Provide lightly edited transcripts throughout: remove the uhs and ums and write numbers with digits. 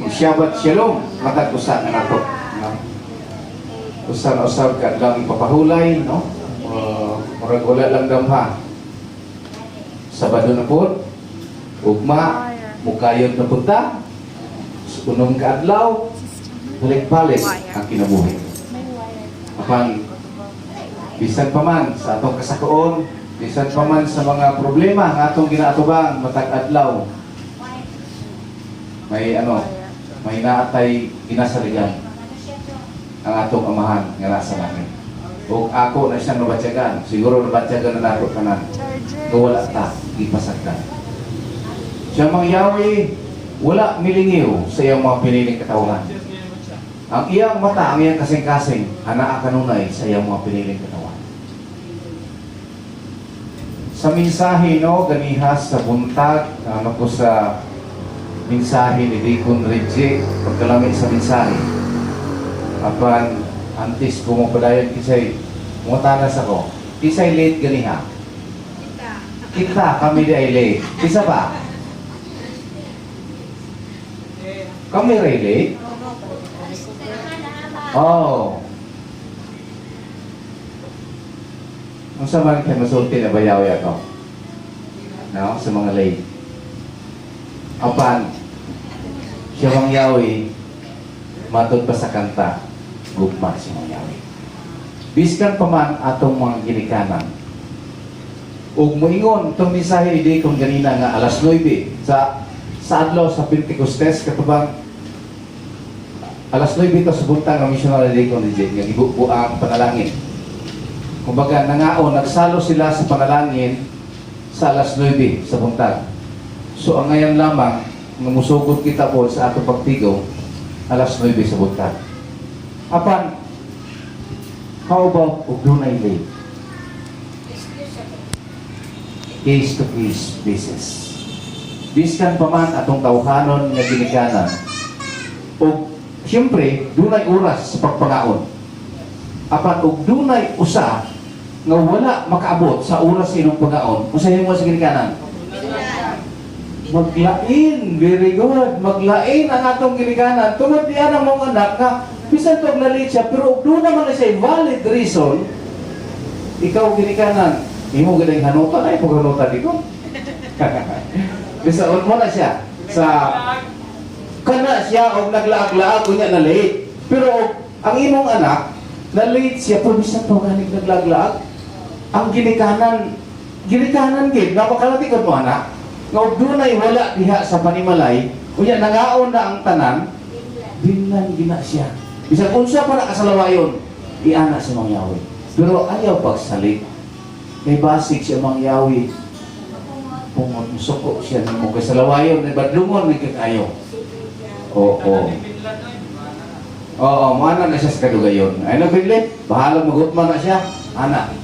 Shabbat Shalom, matag usa na nato. No? Usa na usab ka lang ipapahulay, no? Murag wala lang damha. Sabado na po, ugma, mukayon na punta, unong kaadlaw, balik-balik ang kinabuhi. Apan, bisan pa man sa atong kasakoon, bisan pa man sa mga problema nga atong ginaatubang matag adlaw, may naatay ginasaligan ang atong amahan nga nasa langit. O ako na siyang nabatyagan, siguro nabatyagan na nato tanan. Kung wala ta, ipasagdan. Siya mang Yahweh, wala milingiw sa iyang mga piniling katawan. Ang iyang mata, ang iyang kasing-kasing, hanaa kanunay sa iyang mga piniling katawan. Sa mensahe, no, ganihas sa buntag, ko sa mensahe ni Deacon Reggie, pagkalamit sa mensahe. Apan, antes ko mo padayon kisay, mutanas ako, kisay late ganiha. Kita, kami di ay late. Kisa ba? Kami rin late? Oh. Ang sama kayo masulti na bayaw ako? No? Sa mga late. Apan, siya mang Yahweh, matod pa sa kanta, gugma si mga Yahweh. Biskan pa man atong mga ginikanan. Ug moingon itong mensahe ni Deacon ganina nga alas 9 sa adlaw sa Pentecostes katubang alas 9 ito sa buntag ng missionary Deacon Reggie nga gibubuang panalangin. Kumbaga nangaon, nagsalo sila sa panalangin sa alas 9 sa buntag. So ang ngayon lamang nga musugod kita po sa atong pagtigaw alas 9 sa buntag. Apan, how about dunay late? Case-to-case basis. Biskan pa man atong tawhanon nga ginikanan. O, siyempre, dunay oras sa pagpangaon. Apan, og dunay usa nga wala makaabot sa oras sa inyong pagkaon, usahin mo sa ginikanan. Maglain, very good. Maglain ang atong ginikanan. Tungod diyan ang mga anak nga, bisan ito nalit siya, pero doon naman na siya valid reason, ikaw ginikanan, imo galing hanutan ay paghanutan dito. Bisaon mo na siya sa kana siya og naglaag-laag kunya na late. Pero ang imong anak na late siya pero bisan to ganing naglaag-laag. Ang ginikanan gid napakalatikod mo anak. Nga dunay wala diha sa panimalay, kunya nangaon na ang tanan, binlan gina siya. Bisan unsa pa na kasalawayon, iana sa mga Yahweh. Pero ayaw pagsalit. Kay basig siya mang Yahweh. Pungod musuko siya ni mo kay salawayon, ay badlungon ni kakayo. Oo. Oo, mana na siya sa kadugayon. Ay nabili, bahala magutman na siya. Anak.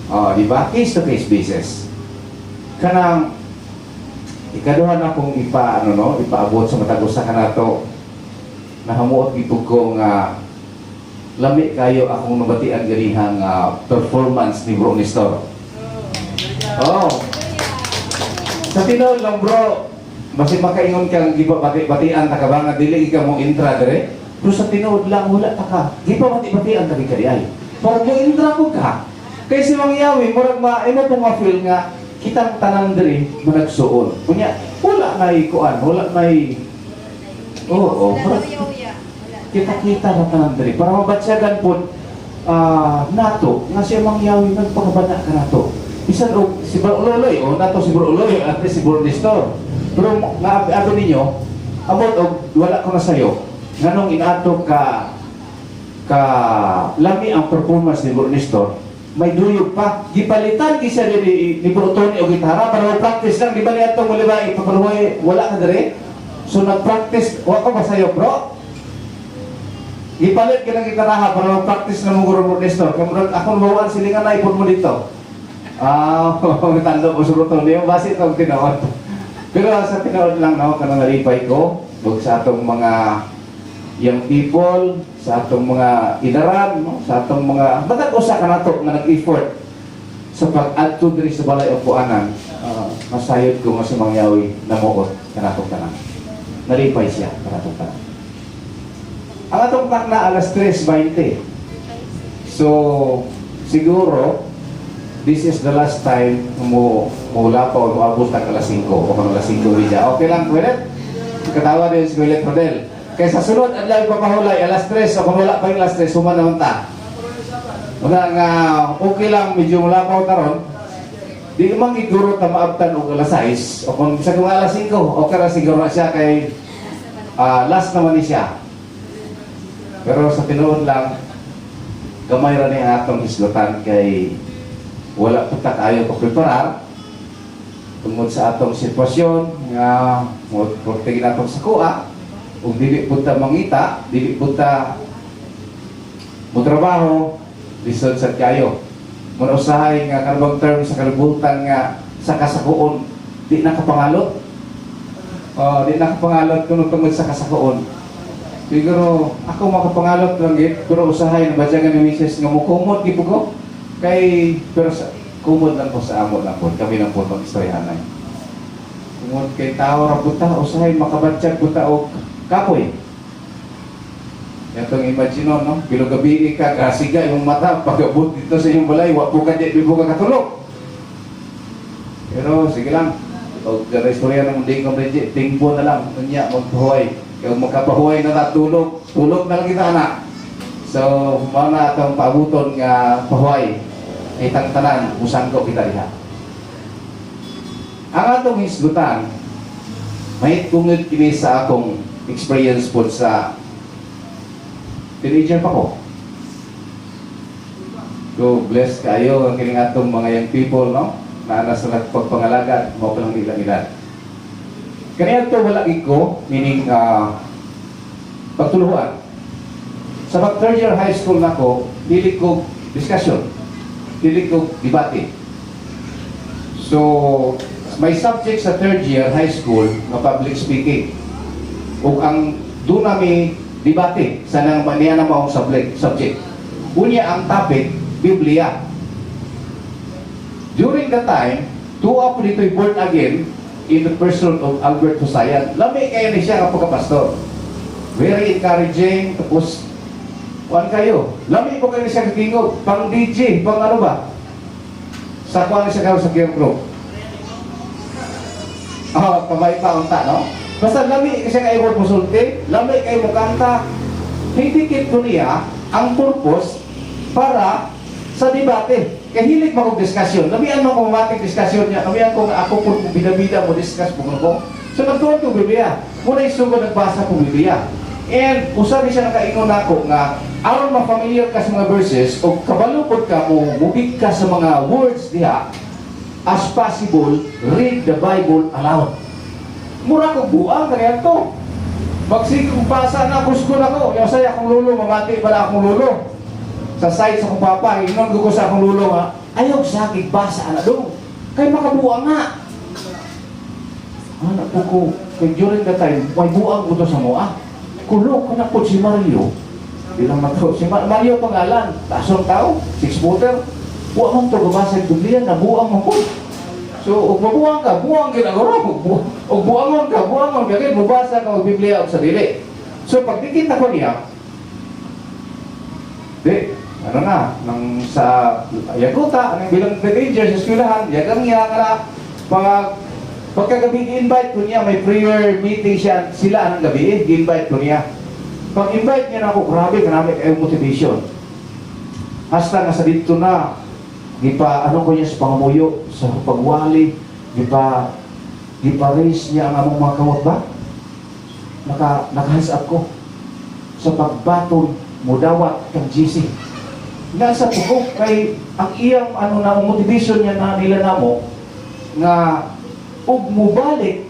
Di ba? Case to case basis. Kanang ikaduha na kung ipaabot sa matagos sa kanato. Nahamuot gitug ko nga lami kayo akong nabatian ganihang performance ni Bro Nestor. Oh. Sa tinuod lang bro, basi makaingon kang gibati-batian ta ka ba nga dili ka mo intra dire. Pero sa tinuod lang wala ta ka. Gibati-batian ta kay ay. Para mo intra ko ka. Kay si Mang Yahweh murag imo pong ma-feel nga kitang tanan dire managsuon. Kunya wala may kuan, wala may kita-kita na tanan dire para mabatsyagan po nato nga siya Mang Yahweh nagpakabana ka nato. Bisan si Bro Uloy nato si Bro Uloy at si Bro Nestor. Pero nga ninyo amot wala ko na sayo nganong inato ka lami ang performance ni Bro Nestor. May duyog pa. Gipalitan kisa ni Bro Tony o gitara para mag-practice lang. Di ba niya itong ipapaluhay wala ka dire? So nag-practice. Huwag ka ba sa'yo bro? Gipalit ka ng gitaraha para mag-practice na mong Bro Nestor. Kaya ako nabawan silingan na ipon mo dito. Tando po sa Bro Tony. Yung basi itong tinaon. Pero sa tinaon lang kanang nalipay ko. Huwag sa atong mga young people, sa atong mga inaran, sa atong mga matag-usa ka nato nga nag-effort sa pag-adto diri sa balay o puanan, masayod ko nga si Mang Yahweh namuot ka nato tanan. nalipay siya para tutan. Ang atong na alas 3:20. So, siguro, this is the last time mula pa o maabot ang alas 5 o kung alas 5 siya. Okay lang, Kuwelet? Katawa din si Kuwelet Rodel. Kaya sa sunod, ang lang papahulay, alas 3 o kung wala pa yung alas 3, suman naman ta. Wala nga, okay lang, medyo mula pa o taron. Di naman iguro na maabtan o alas 6 o kung sa kung alas 5, okay na siguro na siya kay last naman ni siya. Pero sa tinuod lang, gamay ra ni atong hisgutan kay wala po ta kayo pagpreparar tungod sa atong sitwasyon nga portigin atong sakua ug dili po ta mangita, dili po ta mo trabaho lisod sa kayo. Mun usahay nga kanang term sa kalibutan nga sa kasakuon di nakapangalot. Di nakapangalot kuno tungod sa kasakuon. Siguro ako makapangalot lang gid pero usahay na badya nga ni Mrs. nga mukumot gid ko kay pero sa kumot lang po sa amo lang po kami lang po mag-istoryahan ay kumot kay tao ra puta usahay makabatyag puta og kapoy. Itong imagine no bilog gabi ka kasiga yung mata pagabot dito sa iyong balay wa po ka di po ka katulog. Pero sige lang og gara istorya ng ding ko legit tingbo na lang unya magbuhay. Kaya magkapahuay na natulog, tulog na lang kita anak. So, mao na itong paabuton nga pahuay. Itang tanan, usan ko kita diha. Ang atong hisgutan, may tungod kini sa akong experience po sa teenager pa ko. So, bless kayo ang kining atong mga young people, no? Na nasa pagpangalaga, mo pa lang ilang-ilan. Kaya ito wala ko, meaning pagtuluhan. Sa third year high school na ko, dili ko discussion, dili ko debate. So, may subject sa third year high school na public speaking. Ug ang doon namin debate sa nang maniya na maong subject. Unya ang topic, Biblia. During the time, tuwa po dito'y born again in the person of Albert Husayan. Lami kayo ni siya kapag pastor. Very encouraging. Tapos, kuhan kayo. Lami po kayo ni siya kakingog. Pang DJ, pang ano ba? Sa kuhan ni siya kayo sa care group. Pamay pa unta, no? Basta lami kasi kayo mo musulti, lami kayo mo kanta. Hindikit ko niya ang purpose para sa debate. Kaya hilig mo kong diskusyon. Lamian mo kong matik diskusyon niya. Lamian kong ako po bida-bida mo discuss po ko. So nagtuon ko Biblia. Muna isugod nagbasa ko Biblia. And usabi siya nakaingon ako nga aron ma-familiar ka sa mga verses o kabalupod ka mo, mubig ka sa mga words diha, as possible, read the Bible aloud. Mura ko buang kaya to. Magsigong basa na gusto na ko. Yung saya akong lulo, mamati pala akong lulo. Sa site sa akong papa, inon ko sa akong lulo nga, ayaw sa aking basa na doon. Kaya makabuang nga. Anak ko, kaya during the time, may buang ko to sa mua. Kulo ko na po si Mario. Bilang mato, si Mario pangalan, tasong tao, 6-footer. Buang mong to, babasa yung Biblia, nabuang mo po. So, kung mabuang ka, buang ginagoro. Kung buangon ka, kaya mabasa ka ang Biblia o sa dili. So, pag dikita ko niya, ano na, nang sa Yakuta, anong bilang teenager sa eskwelahan, yagang niya ka na, pagkagabi i-invite ko niya, may prayer meeting siya, sila anong gabi, i-invite ko niya. Pag-invite niya na ako, grabe, kanami kayong motivation. Hasta nga sa dito na, ano ko niya sa pangamuyo, sa pagwali, raise niya ang among mga kamot ba? Naka-hands up ko sa pagbaton, mudawat kang GC. Nasa po kay ang iyang motivation niya na nila namo nga ug mubalik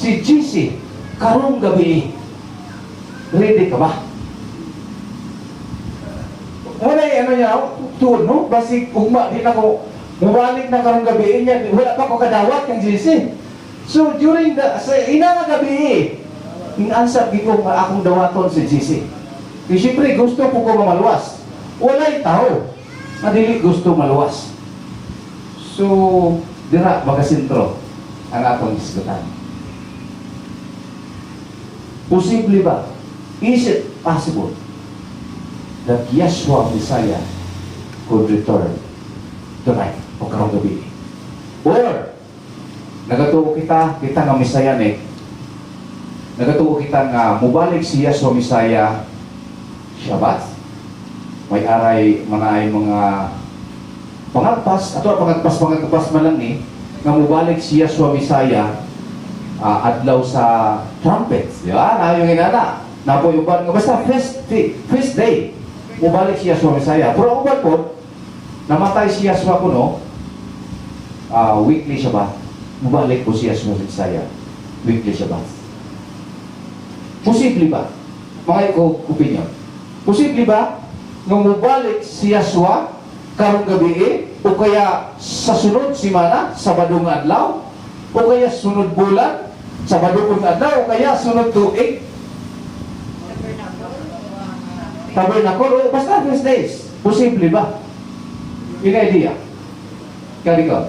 si GC karong gabi. Ready ka ba? Wala niya tuon no basic ugma di na ko mubalik na karong gabi niya wala pa ko kadawat kang GC. So during sa ina nga gabi inansap giko nga akong dawaton si GC. Kasi siyempre gusto po ko maluwas. Walay tao na dili gusto maluwas. So, dira baga sentro ang atong isgutan. Posible ba? Is it possible that Yeshua Messiah could return tonight o karong gabi? Or nagatuo kita nga Messianic, nagatuo kita nga mubalik si Yeshua Messiah Shabbat, may aray manaay mga pangagpas ato pangagpas man lang ni nga mubalik si Yeshua Messiah adlaw sa trumpets, di ba? Na yung inana na po yung nga basta feast day mubalik si Yeshua Messiah. Pero ang uban po namatay si Yeshua kuno weekly Shabbat, mubalik po si Yeshua Messiah weekly Shabbat. Posible ba? Mga opinion, posible ba nga mubalik si Yeshua karong gabi o kaya sa sunod simana, Sabado nga adlaw, o kaya sunod bulan, Sabado nga adlaw, o kaya sunod tuig, Tabernacle, o basta these days? Posible ba? Yung idea. Kaya ko,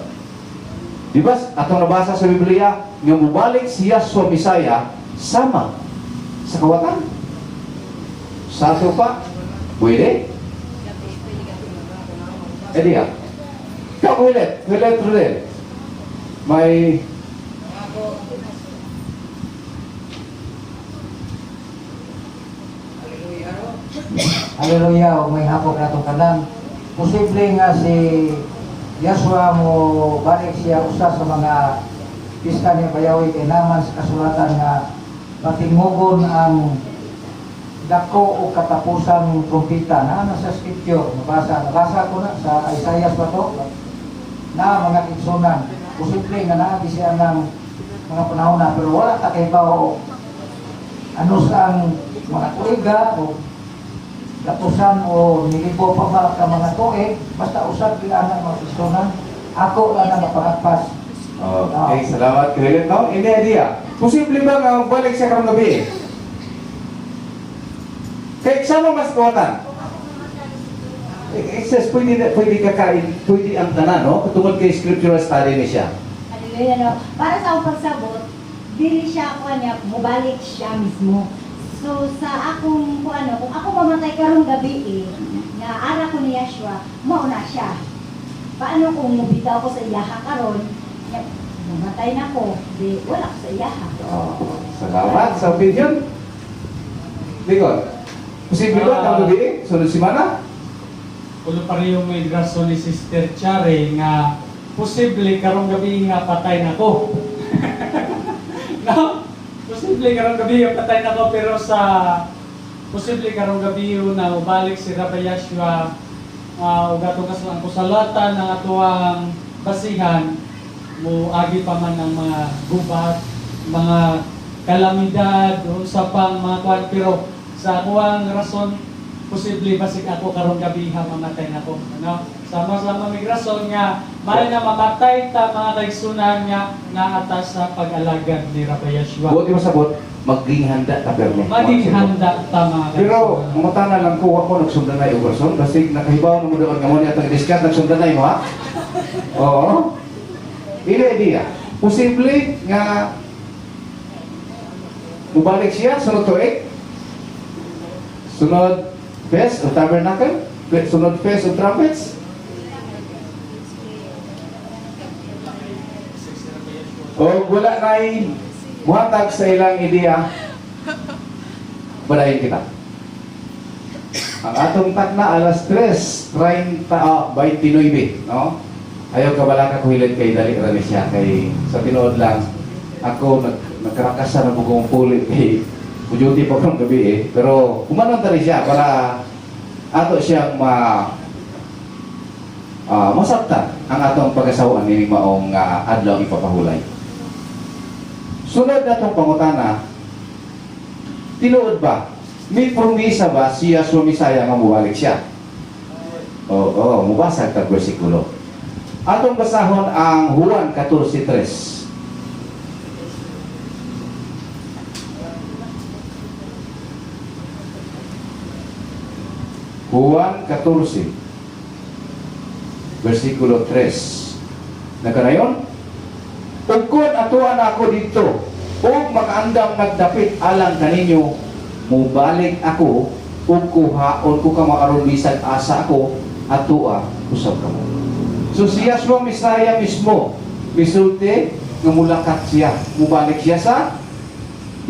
di ba atong nabasa sa Biblia nga mubalik si Yeshua Messiah sama sa kawatan? Sa ato pa? Pwede? Idea. Kaya ulit rin. May Hallelujah, may hapok na itong kanan. Posible nga si Yeshua mo balik siya usa sa mga pista ni Bayawi kay naman sa kasulatan nga matingugon ang dako o katapusang trumpita na nasa scripture. Nabasa ko na sa Isaiah pa to na mga igsunan. Posible nga naagi siya ng mga panahon na pero wala takibaw ano sa ang mga tuiga o tapusan o nilibo pa ba ka mga tuig basta usap bila na mga igsunan. Ako lang na mapangagpas. okay, salamat Kuya. No, ini idea. Posible ba nga balik siya karong gabi? Kaya sama mas kawatan. It says, pwede kakain, pwede ang tanan, no? Katungod kay scriptural study ni siya. Hallelujah, no? Para sa akong pagsabot, dili siya ako niya, mubalik siya mismo. So, sa akong, kung ako mamatay karong gabi nga ara ko ni Yeshua, mauna siya. Paano kung mubitaw ko sa iyaha karon, mamatay na ko, di wala ko sa iyaha. Salamat sa opinion. Ligon. Posible ba ang gabi? Sunod simana? Kulo pa rin yung may graso ni Sister Chare nga posible karong gabi nga patay na ko. No? Posible karong gabi nga patay na ko pero sa posible karong gabi na ubalik si Rabbi Yeshua ug atong ang kusalatan ng atuang basihan mo agi pa man ang mga gubat, mga kalamidad, unsa pang mga kuan pero sa akuang rason, posible basig ako karong gabi ha mamatay na ko. Ano? Sama-sama may rason nga, may na mamatay ta mga kaigsunan nga atas sa pag-alagad ni Rabbi Yeshua. Buti masabot, maging handa ta perme. Maging handa ta mga Pero, kaigsunan. mga tanan lang ko, ako nagsundanay o person, kasi nakahibaw na mo doon nga mo niya itong discount, nagsundanay mo ha? Oo. Ini idea. Posible nga mubalik siya, sunod tuig, sunod Feast of Tabernacle, sunod Feast of Trumpets. O wala na'y muhatag sa ilang ideya, badayin kita. Ang atong takna alas 3:29, no? Ayaw ka bala ka kuhilan kay dali rami siya kay sa tinood lang ako nagkarakasan na bugong pulit kay duty pa kong gabi pero umanon tali siya para ato siyang masabtan ang atong pag-asawaan ni maong adlaw ipapahulay. Sunod na itong pangutana, tinuod ba? May promisa ba si Yeshua Messiah nga mubalik siya? Oo, mubasag ka versikulo. Atong basahon ang Juan 14:3. Juan 14, versikulo 3. Nagkanayon? Ugkod atuan ako dito, ug makaandam nagdapit alang kaninyo, mubalik ako ug kuhaon ko ka makaron bisag asa ako atua usab kamo. So si Yahshua Messiah mismo misulti nga mulakat siya, mubalik siya sa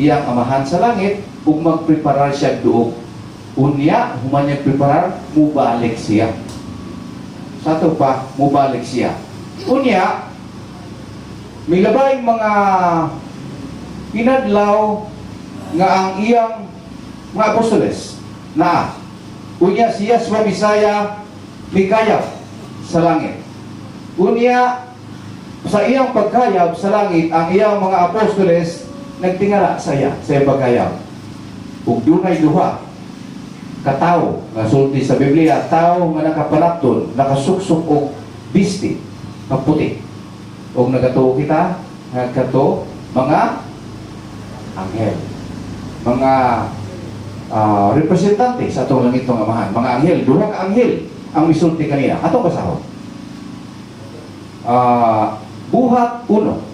iyang amahan sa langit ug magpreparar siya duog. Unya human niya preparar, mubalik siya. Sa ato pa, mubalik siya. Unya, may labay mga pinadlaw nga ang iyang mga apostoles na unya si Yahshua Messiah mikayab sa langit. Unya, sa iyang pagkayab sa langit, ang iyang mga apostoles nagtingala sa iya, sa iyang pagkayab. Ug dunay duha katao nga sulti sa Biblia, tao nga nakapanapton, nakasuksok og bisti nga puti. Ug nagatuo kita nga kato mga anghel, mga representante sa atong langitong amahan, mga anghel, duha ka anghel ang misulti kanina. Atong basahon. Buhat 1.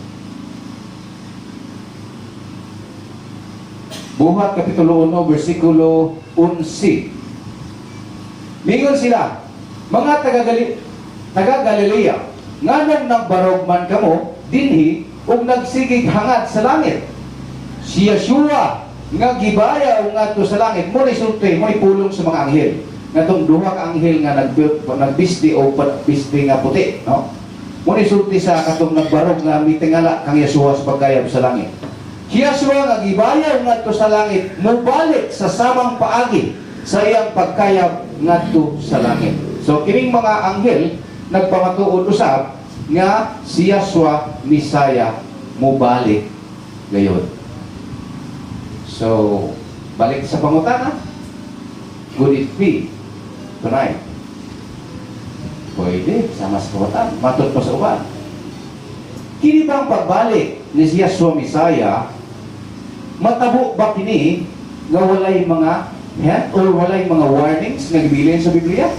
Buhat Kapitulo 1, versikulo 11. Mingon sila, mga taga-Galilea, nganong nagbarog man kamo, dinhi, ug nagsigig hangad sa langit. Si Yahshua, nga gibayaw ngadto sa langit, mo resulte, mo ipulong sa mga anghel. Ngatong duha ka anghel nga nagbisti o bisti nga puti, no? Mo resulte sa katong nagbarog nga mitingala kang Yahshua sa pagkayab sa langit. Si Yahshua nga gibayaw ngadto sa langit, mubalik sa samang paagi sa iyang pagkayab ngadto sa langit. So kining mga anghel nagpamatuod usab nga si Yahshua Messiah mubalik gayon. So balik sa pangutana, would it be tonight? Pwede, sama sa pangutana, matod pa sa uban. Kini bang pagbalik ni si Yahshua Messiah, matabo ba kini nga walay mga hint or walay mga warnings nga gibilin sa Biblia?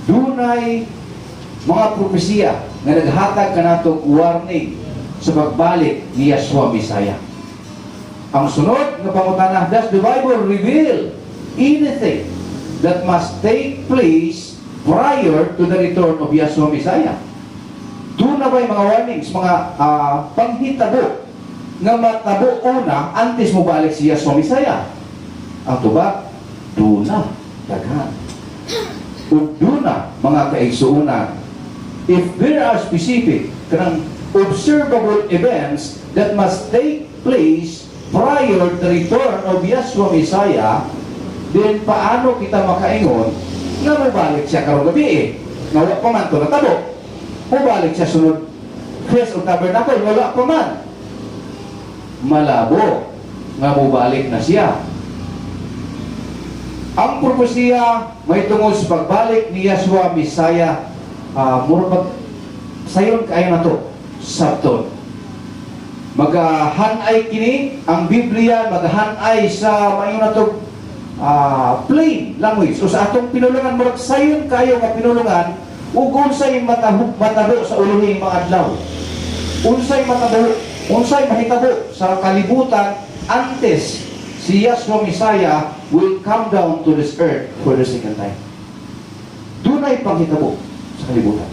Dunay mga propesiya nga naghatag kanatong warning sa pagbalik ni Yahshua Messiah. Ang sunod nga pangutana, does the Bible reveal anything that must take place prior to the return of Yahshua Messiah? Doon na ba'y mga warnings, mga panghitabo nga matabo una antes mo balik si Yahshua Messiah? Ang tuba, doon na, daghan. O doon na, mga kaigsuunan. If there are specific, kanang observable events that must take place prior to the return of Yahshua Messiah, then paano kita makaingon nga mabalik siya karong gabi eh? Nga wala pa man ito natabo. Mabalik siya sunod Feast of Tabernacle, wala pa man. Malabo nga mubalik na siya. Ang propesiya may tungod sa pagbalik ni Yahshua Messiah, murag sayon kayo na to, sabton. Maghanay kini ang Biblia, maghanay sa mayon na to plain language. O sa atong pinulungan, murag sayon kayo nga pinulungan, ug unsay matabo sa uluhing mga adlaw. Unsay matabo, unsay mahitabo sa kalibutan antes si Yahshua Messiah will come down to this earth for the second time. Dunay panghitabo sa kalibutan.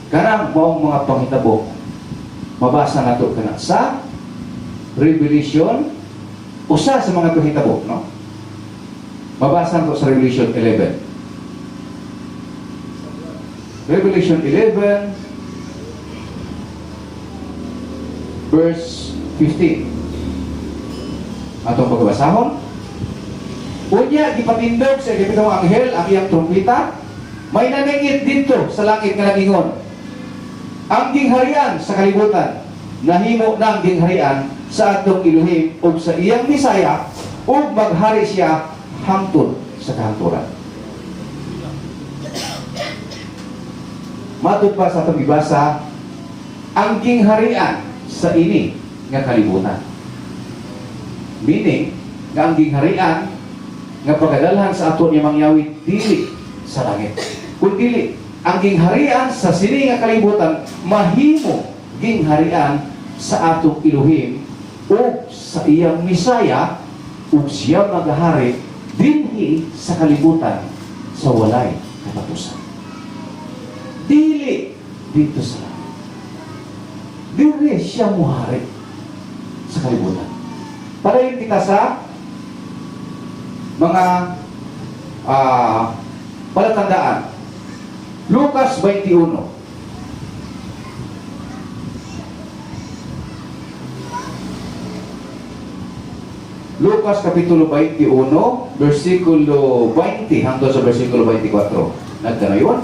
Kanang maong mga panghitabo, mabasa na ito kana sa Revelation, usa sa mga panghitabo, no? Mabasa na ito sa Revelation 11. Revelation 11, verse 15. Atong pagbasahon. Unya, gipatindog sa gipitong anghel ang iyang trumpita, may naningit dito sa langit nga nagingon, ang gingharian sa kalibutan, nahimo na ang gingharian sa atong Elohim o sa iyang Misaya, o maghari siya hangtod sa kahanturan. Matod pa sa atong ibasa, ang gingharian sa ini nga kalibutan. Meaning, nga ang gingharian nga pagkadalhan sa ato niya mangyawid dili sa langit, kung dili ang gingharian sa sini nga kalibutan mahimo gingharian sa atong Elohim o sa iyang Misaya ug siya magahari dinhi sa kalibutan sa walay katapusan. Dili dito sa langit. Dili siya muhari sa kalibutan. Padayon kita sa mga palatandaan. Lucas 21. Lucas Kapitulo 21, versikulo 20 hanggang sa versikulo 24. Nagkanayon.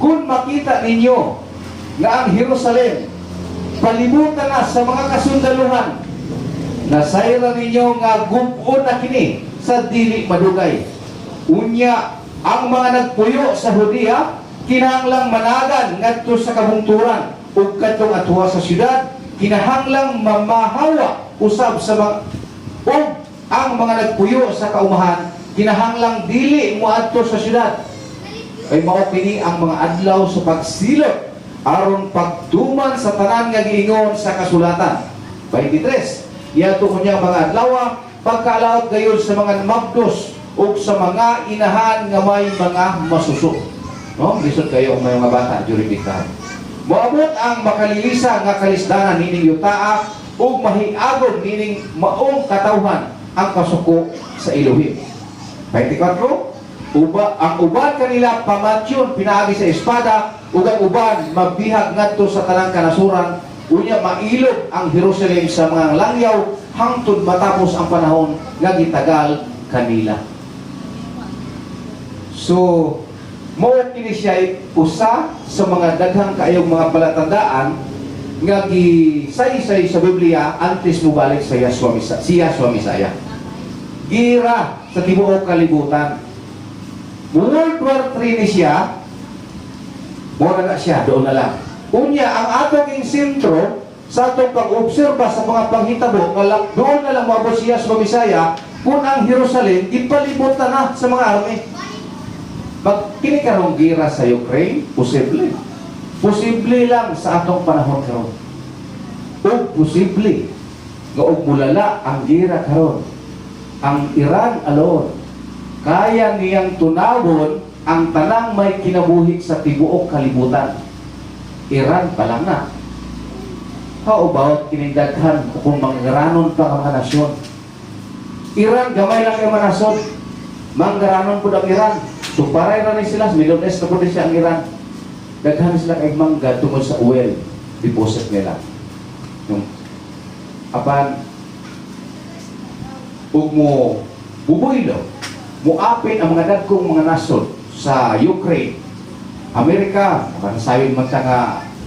Kung makita ninyo nga ang Jerusalem palibutan na sa mga kasundaluhan, nasayra ninyo nga gubon na kini sa dili madugay. Unya, ang mga nagpuyo sa Judea, kinahanglang managan ngadto sa kabungturan ug kadtong atuwa sa syudad, kinahanglang mamahawa usab sa mga ug ang mga nagpuyo sa kaumahan, kinahanglang dili moadto sa syudad. Ay mao kini ang mga adlaw sa pagsilot aron pagtuman sa tanan nga giingon sa kasulatan. 23. Iadto unya mga adlaw pagkalaot gayon sa mga mabdos ug sa mga inahan nga may mga masuso. No, lisod kayo may mga bata during this time. Moabot ang makalilisa nga kalisdanan nining yutaa ug mahiagom nining maong katawhan ang kasuko sa Elohim. 24. Ang uban kanila pamatyon pinaagi sa espada ug ang uban mabihag ngadto sa tanang kanasuran. Unya mailog ang Jerusalem sa mga langyaw hangtod matapos ang panahon nga gitagal kanila. So, mao kini siya usa sa mga daghang kaayong mga palatandaan nga gisaysay sa Biblia antes mo balik sa Yahshua Misaya. Gira sa tibuok kalibutan. World War III ni siya, muna na siya, doon na lang. Unya, ang atong sentro sa atong pag-obserba sa mga panghitabo, doon na lang maabot siya sa Misaya, kung ang Jerusalem, ipalibutan na sa mga army. Kini karong gira sa Ukraine? Posible. Posible lang sa atong panahon karon. O posible nga og mulala ang gira karon. Ang Iran alone kaya niyang tunawon ang tanang may kinabuhi sa tibuok kalibutan. Iran pa lang na. How about kinindaghan kung manggaranon pa ang mga nasyon? Iran, gamay lang yung mga nasyon. Manggaranon po ang Iran. So paray na rin sila, Middle East na po rin siya ang Iran. Daghan sila kay mangga tungkol sa oil deposit nila. Yung apan ug mo bubuy daw muapin ang mga dagkong mga nasod sa Ukraine, Amerika, sayon man siya nga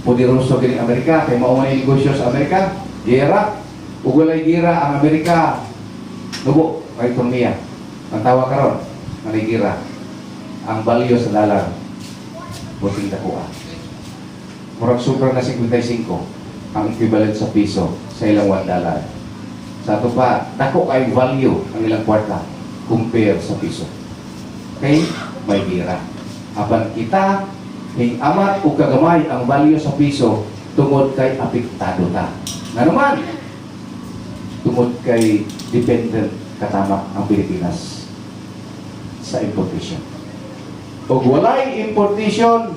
poderoso kini Amerika, kay mao man negosyo sa Amerika, gera, ug walay gera ang Amerika, nubo kay ekonomiya. Ang tawa karon, nga gira, ang value sa dollar, buting dakuha. Murag sobra na 55 ang equivalent sa piso sa ilang $1. Sa ato pa, dako kay value ang ilang kwarta compare sa piso. Okay? May gira. Apan kita, ning amat o kagamay ang value sa piso tungod kay apektado ta. Nga naman, tungod kay dependent katamak ang Pilipinas sa importation. O walay importation,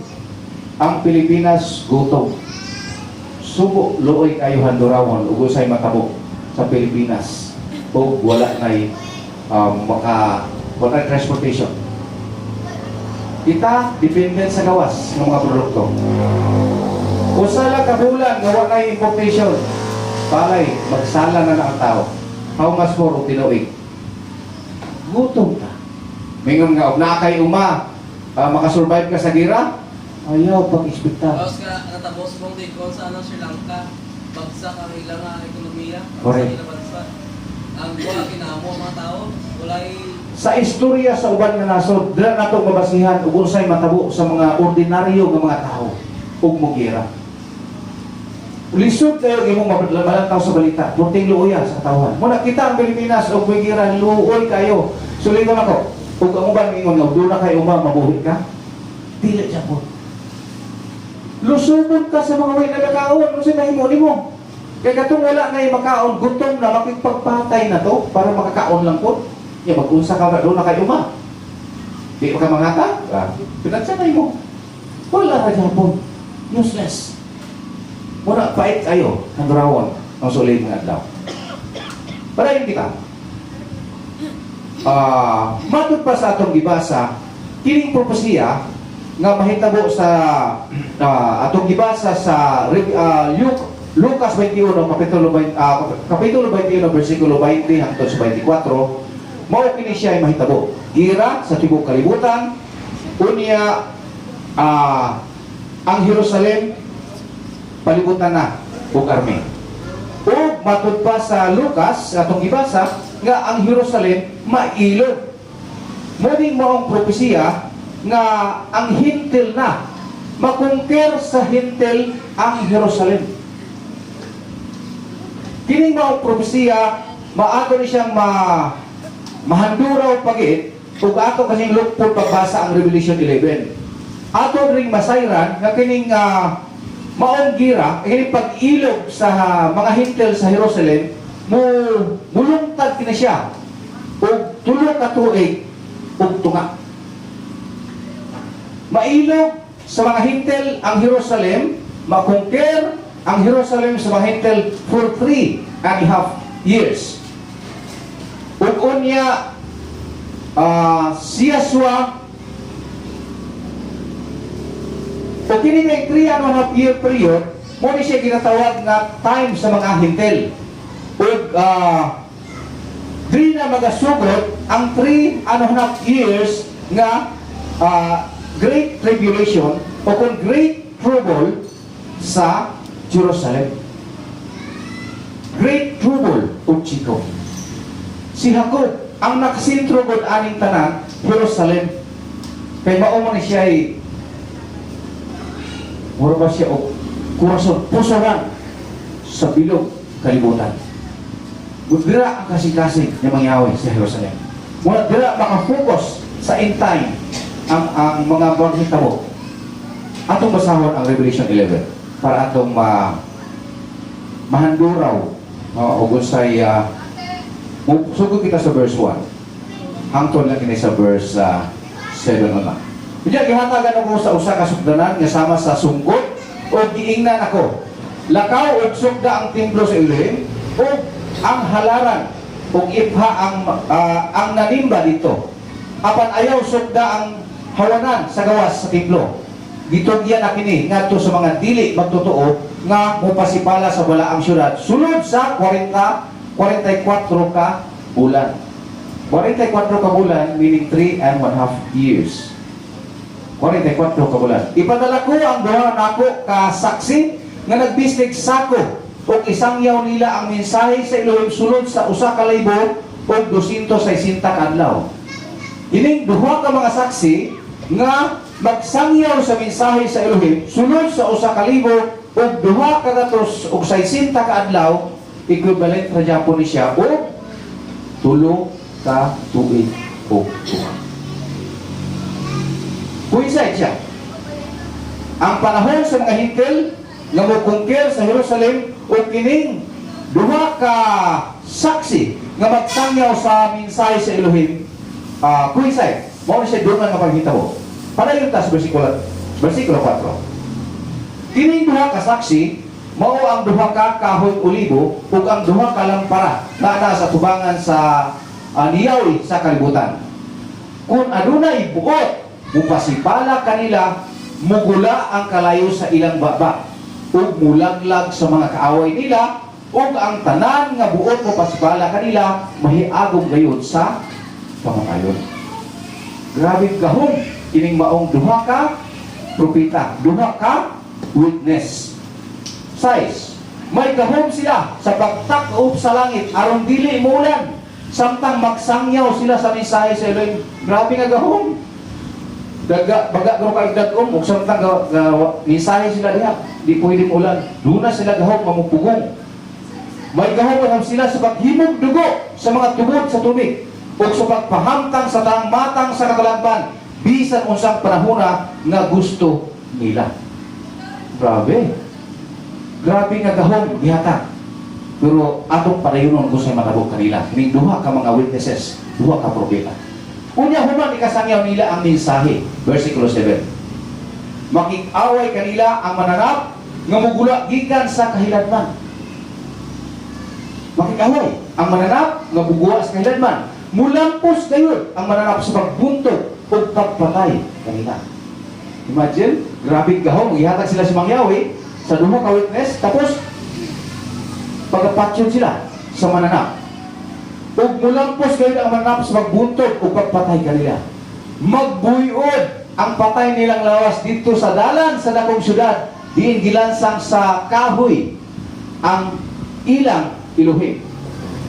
ang Pilipinas gutom. Subo, looy kayo handurawon, ugusay matabo sa Pilipinas. O wala na'y wala transportation. Kita dependent sa gawas ng mga produkto. Kung sala kabulan nga wala importation, palay magsala na ang tao. How much more o tinuig? Gutom ta. Mingon nga og nakay uma makasurvive ka sa gira, ayaw pag-expecta. Tapos nga natapos mong dikon sa Sri Lanka, bagsak ang ilang ekonomiya Correct. sa ilang bansa. Ang wala kinamo mga tao, walay Sa istorya sa uban nga nasod, dila nato mabasihan ug unsay matabo sa mga ordinaryo nga mga tao ug mogira. Lisod kayo imong mabalantaw sa balita, punting luoya sa tawhan. Muna kita ang Pilipinas ug mogira luoy kayo. Suligon ako, ug ang uban mingon nga do na kay uma mabuhi ka. Dili siya po. Lusubon ka sa mga way na nakaon, kung sinahimo mo. Kaya katong wala na yung makaon, gutom na, makipagpatay na to, para makakaon lang po. Ya, mag-unsa ka na doon na kayo ma. Di pa ka mangata? Pinagsanay mo. Wala ka dyan po. Useless. Muna, pait kayo, ang drawon, ang sulit nga daw. Para hindi ka. Matod pa sa atong gibasa, kining propesiya nga mahitabo sa atong gibasa sa Lucas 21 kapitulo 21 bersikulo 20 hangtod sa 24, mao kini siya ay mahitabo. Gira sa tibuok kalibutan, unya ang Jerusalem palibutan na ug army. O matod pa sa Lucas atong gibasa nga ang Jerusalem mailog. Muning maong propesiya nga ang hintil na makungker sa hintil ang Jerusalem. Kining maong propesiya maato ni siyang mahanduraw pagit ug ato kasing lukpot pagbasa ang Revelation 11. Ato ring masayran nga kining maong gira, kining pag-ilog sa mga hintil sa Jerusalem mulungtad kina siya ug tulo ka tuig ug tunga. Mailog sa mga hintil ang Jerusalem, makungker ang Jerusalem sa mga hintil for 3.5 years. Ug unya si Yeshua o kini may 3.5 year period, mo ni siya ginatawag na time sa mga hintil. Ug di na magasugot ang 3.5 years nga Great Tribulation o kung Great Trouble sa Jerusalem. Great Trouble o Chico. Si Jacob ang nakasintro gud aning tanan Jerusalem. Kay mao man siya ay mura ba siya o kurason pusoran sa bilog kalibutan. Dira ang kasing-kasing na mangyawi sa Jerusalem. Muna dira makafokus sa end time ang mga paghitabo. Atong basahon ang Revelation 11 para atong mahanduraw o gunsay sugod kita sa verse 1 hangtod lang kini sa verse 7 na. Kaya gihatagan ako sa usa ka sugdanan nga sama sa sungkot o giingnan ako. Lakaw og sugda ang templo sa Elohim o ang halaran ug ipha ang nanimba dito. Apan ayaw sugda ang hawanan sa gawas sa templo. Gitugyan na kini ngadto sa mga dili magtotoo nga mopasipala sa balaang syudad sulod sa 44 ka bulan. 44 ka bulan meaning 3.5 years. 44 ka bulan. Ipadala ko ang duha nako ka saksi nga nagbistig sako o isangyaw nila ang mensahe sa Elohim sulod sa 1,000 o 260 ka adlaw. Ining duha ka mga saksi nga magsangyaw sa mensahe sa Elohim sulod sa 1,000 o 260 ka adlaw, equivalent ra gyapon ni siya o 3 ka tuig o tuwa. Coincide siya. Ang panahon sa mga hintil nga mokungker sa Jerusalem o kining duha ka saksi nga magsangyaw sa mensahe sa Elohim coincide. Mao siya dungan nga paghitabo. Padayon ta sa bersikulo 4. Kining duha ka saksi mao ang duha ka kahoy olibo ug ang duha ka lampara na sa tubangan sa niyawi sa kalibutan. Kung adunay buot, mupasipala kanila, mugula ang kalayo sa ilang baba ug mulaglag sa mga kaaway nila ug ang tanan nga buot mupasipala kanila mahiagom gayud sa pamatayon. Grabe gahom kining maong duha ka propeta, duha ka witness. Size, may gahom sila sa pagtak-up sa langit aron dili muulan samtang magsangyaw sila sa mensahe sa Elohim. Grabe nga gahom. Baga garo kay dagom ug samtang mensahe sila diha, di pwedeng ulan. Duna sila gahom mamupugong. May gahom sila sa paghimog dugo sa mga tubod sa tubig ug sa pagpahamtang sa taang matang sa katalampan bisan unsang panahona nga gusto nila. Grabe. Grabe nga gahom gihatag. Pero atong padayonon gusto matabog kanila. Ning duha ka mga witnesses, duha ka propeta. Unya human ikasangyaw nila ang mensahe. Versikulo 7. Makik-away kanila ang mananap nga mugula gikan sa kahiladman. Makik-away ang mananap nga mugula sa kahiladman. Mulampos gayud ang mananap sa pagbuntog o pagpatay kanila. Imagine, grabe gahom, ihatag sila si Mang Yahweh sa duha ka witness, tapos pagpapatsyon sila sa mananap. Ug mulampos gayud ang mananap sa pagbuntog o pagpatay kanila. Magbuyod ang patay nilang lawas dito sa dalan sa dakong syudad, diin gilansang sa kahoy ang ilang iluhin.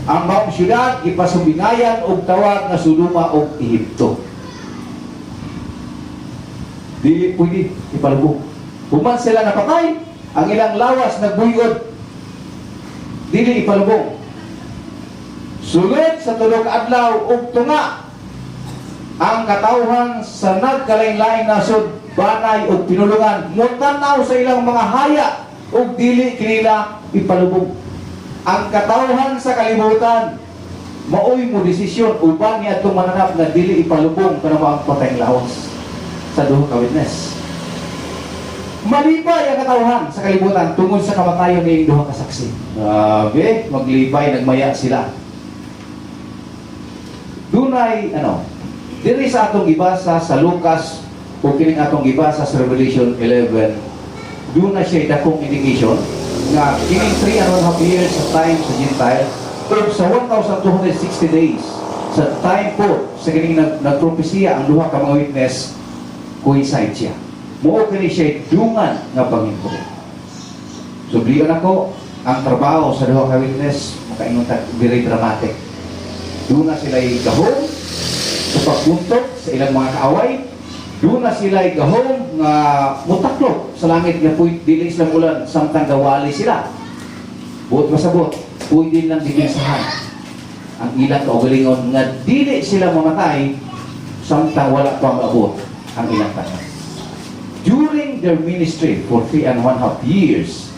Ang maong syudad ipasumbingayan og tawag nga Sodoma og Ehipto. Dili pwede ipalubog. Human sila napatay, ang ilang lawas nagbuyod, dili ipalubog. Sulod sa tulog adlaw ug tunga ang katawhan sa nagkalain-laing nasod, banay ug pinulungan, mutanaw sa ilang mga haya ug dili kinila ipalubog. Ang katawhan sa kalibutan maoy mo desisyon uban niya itong mananap na dili ipalubog kanang ang patayng lawas sa duha ka witness. Malipay ang katawhan sa kalibutan tungod sa kamatayon ng duha ka saksi. Grabe, maglipay, nagmaya sila. Dunay diri sa atong gibasa sa Lucas o kining atong gibasa sa Revelation 11, dunay siya dakong indication nga kining 3.5 years sa time sa Gentile o sa 1,260 days sa time po sa kining nagpropesiya ang duha ka mga witness, coincide siya. Mao kini siya dungan nga pangimpulo. Subliyon ako ang trabaho sa duha ka witness, makaingon ta very dramatic. Doon na sila'y gahom sa pagpuntok sa ilang mga kaaway. Doon na sila'y gahom nga mutaklop sa langit nga dili sila ulan samtang gawali sila. Buot masabot, pwede lang dikinsahan ang ilang kaugalingon nga dili sila mamatay samtang wala pang maabot ang ilang patay. During their ministry for 3.5 years,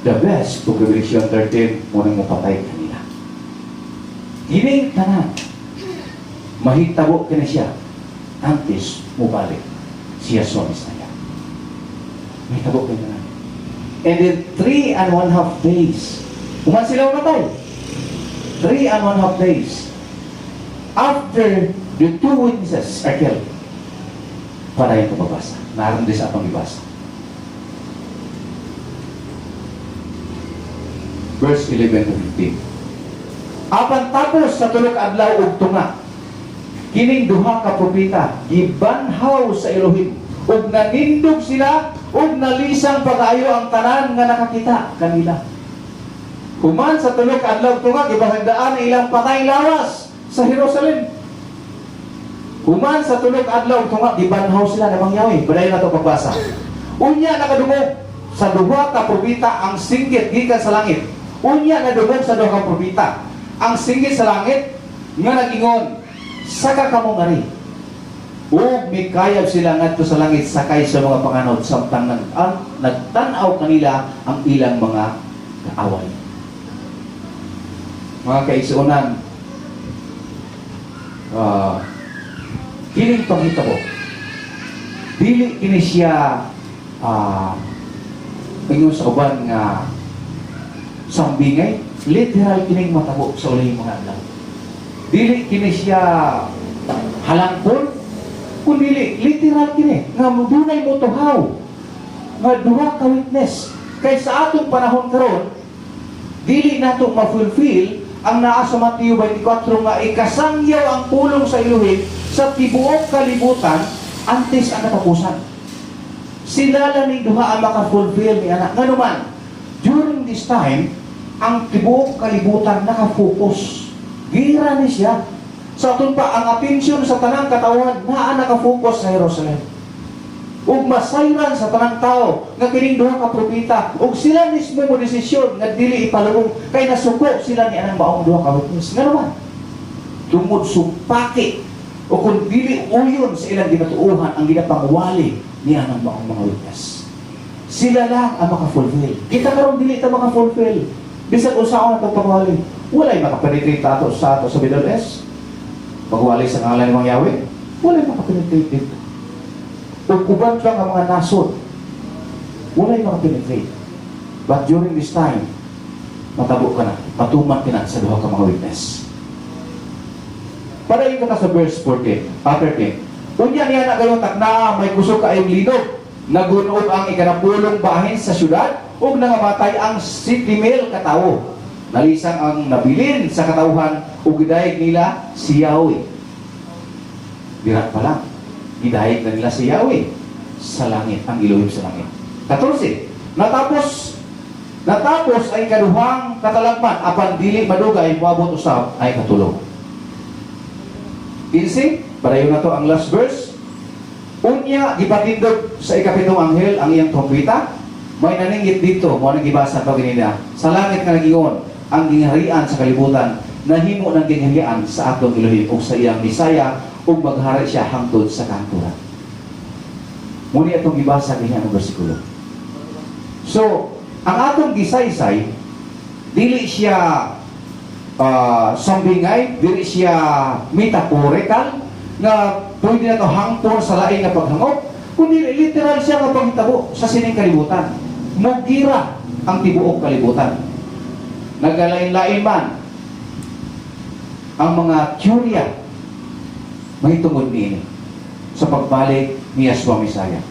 the best of Revelation 13 munang mapatay kanila. Gining tanan, mahitabo kini siya antes mubalik siya sa Messiah. Mahitabo kini tanan. And in 3.5 days, kuman sila matay. 3.5 days after the two witnesses are killed. Para yung kababasa. Naroon din sa atong ibasa. Verse 11 to 15. Apan tapos sa tulog adlaw ug tunga, kining duha ka propeta gibanhaw sa Elohim ug nanindog sila ug nalisang pag-ayo ang tanan nga nakakita kanila. Human sa tulog adlaw tunga gibasagdaan ang ilang patay lawas sa Jerusalem. Human sa tulog adlaw tunga gibanhaw sila namang Yahweh. Badayon nato pagbasa. Unya nakadungog sa duha ka propeta ang singgit gikan sa langit. Unya nadungog sa duha ka propeta ang singgit sa langit nga nagingon, saka kamo ngari. Ug mikayab sila ngadto sa langit sakay sa mga panganod samtang nagtan-aw kanila ang ilang mga kaaway. Mga kaigsuonan, kining panghitabo, dili kini siya ingon sa uban nga sambingay, literal kining matabo sa uling mga adlaw. Dili kini siya halangpon, kundi literal kini nga dunay motuhaw nga duha ka witness. Kay sa atong panahon karon, dili nato ma-fulfill ang naa sa Mateo 24 nga ikasangyaw ang pulong sa Elohim sa tibuok kalibutan antes ang katapusan. Sila lang ni duha ang maka-fulfill ni anak. Nga naman, during this time, ang tibuok kalibutan nakafocus. Gira ni siya. Sa atun pa, ang atensyon sa tanang katawan naa nakafocus sa Jerusalem. Ug masayran sa tanang tao nga kining duha ka propeta ug sila mismo mo desisyon nga dili ipalubog kay nasuko sila ni anang maong duha ka witness. Nga naman, tungod supaki o kung dili uyon sa ilang ginatuuhan ang ginapangwali niya ng mga witness. Sila lang ang maka-fulfill. Kita karon dili ta maka-fulfill. Bisag usaon atong pangwali, walay makapenetrate ato sa Middle East. Pagwali sa ngalan ng Yahweh, walay makapenetrate dito. O uban lang ang mga nasod, walay makapenetrate. But during this time, matabo ka na, matuman ka na sa duha ka mga witness. Padayon ka na sa verse 14, 13. Unya niya na gayon takna, may kusog kaayong linog, nagunood ang ikanapulong bahin sa syudad, ug nangamatay ang 7,000 katawo. Nalisang ang nabilin sa katawhan, ug gidayeg nila si Yahweh. Dirat pa lang, gidayeg na nila si Yahweh sa langit, ang Elohim sa langit. 14. Natapos ay kaduhang katalagman, apan dili madugay moabot usab ay katulog. 15, padayon na to ang last verse. Unya, ipatindog sa ikapitong anghel ang iyang trompeta. May naninggit dito, mo nang gibasa to ganina. Sa langit nga nagingon, ang gingharian sa kalibutan, nahimo ng gingharian sa atong Elohim o sa iyang Bisaya, o maghari siya hangtod sa kanturan. Muni atong gibasa ganyan ang versikulo. So, ang atong gisaysay, dili siya sambingay, dili siya metaphorical, na pwede na ito hangpon sa laing na paghangop, kundi literal siya nga paghitabo sa sining kalibutan. Mugira ang tibuok kalibutan. Nagalain-lain man ang mga teorya mahitungod niini sa pagbalik ni Yahshua Mesaya.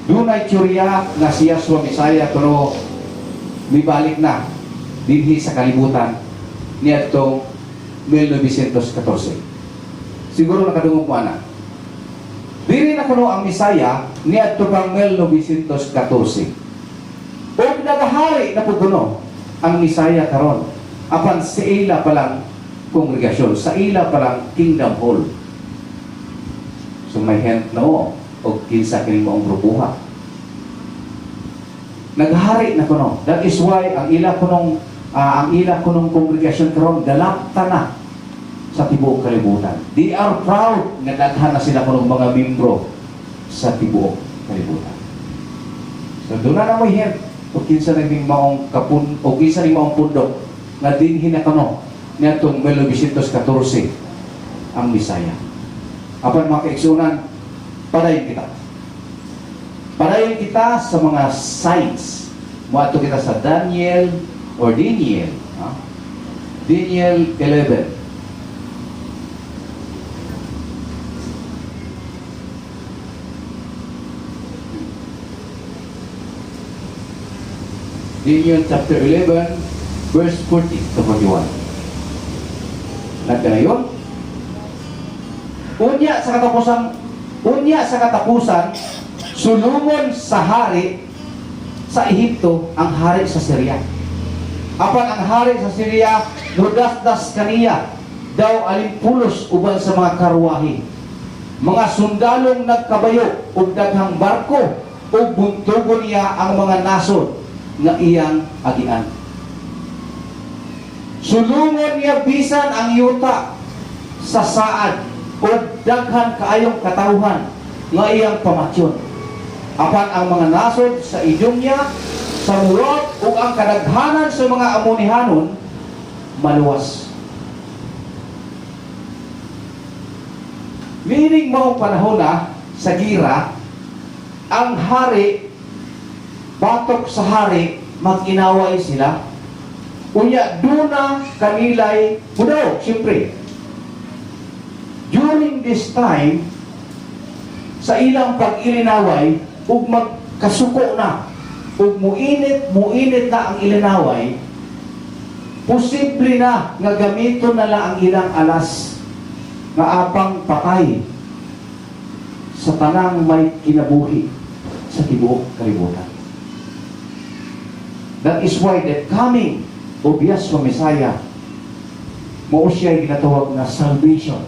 Dunay teorya nga si Yahshua Mesaya kuno mibalik na dinhi sa kalibutan niadtong 1914. Siguro nakadungog mo ana. Diri na kuno ang Mesaya niadto pang 1914. Og nagahari na pud kuno ang Mesaya karon. Apan sa ila pa lang kongregasyon, sa ila pa lang Kingdom Hall. So may hint no o kinsa kini moong grupuha. Naghari na kuno. That is why ang ila kunong kongregasyon karon dalapta na sa tibuok kalibutan. They are proud nga daghan na sila kunong mga membro sa tibuok kalibutan. So doon na mo hint o kinsa naging maong kapun o kinsa ning maong pundok nga dinhi na kuno niadtong 1914 ang Bisaya. Apan mga kaigsunan, padayon kita. Padayon kita sa mga signs. Muadto kita sa Daniel. Daniel 11. Daniel chapter 11, verse 40 to 41. Nagkanayon? Unya sa katapusan, sulungon sa hari sa Ehipto ang hari sa Syria. Apan ang hari sa Syria, nudasdas kaniya, daw alimpulos uban sa mga karwahe. Mga sundalong nagkabayo ug daghang barko ug buntugon niya ang mga nasod nga iyang agian. Sulungon niya bisan ang yuta sa saad o daghan kaayong katawhan nga iyang pamatyon. Apan ang mga nasod sa idyong niya, sa murot o ang kadaghanan sa mga amunihanon, maluwas. Meaning maong panahon na sa gira, ang hari, batok sa hari, mag-inaway sila. Unya, duna kanilay, mudaw, siyempre. During this time, sa ilang pag-ilinaway, ug magkasuko na, ug muinit na ang ilinaway, posible na nga gamiton na lang ang ilang alas nga apang patay sa tanang may kinabuhi sa tibuok kalibutan. That is why the coming of Yahshua Mesaya, mao siya ginatawag na salvation.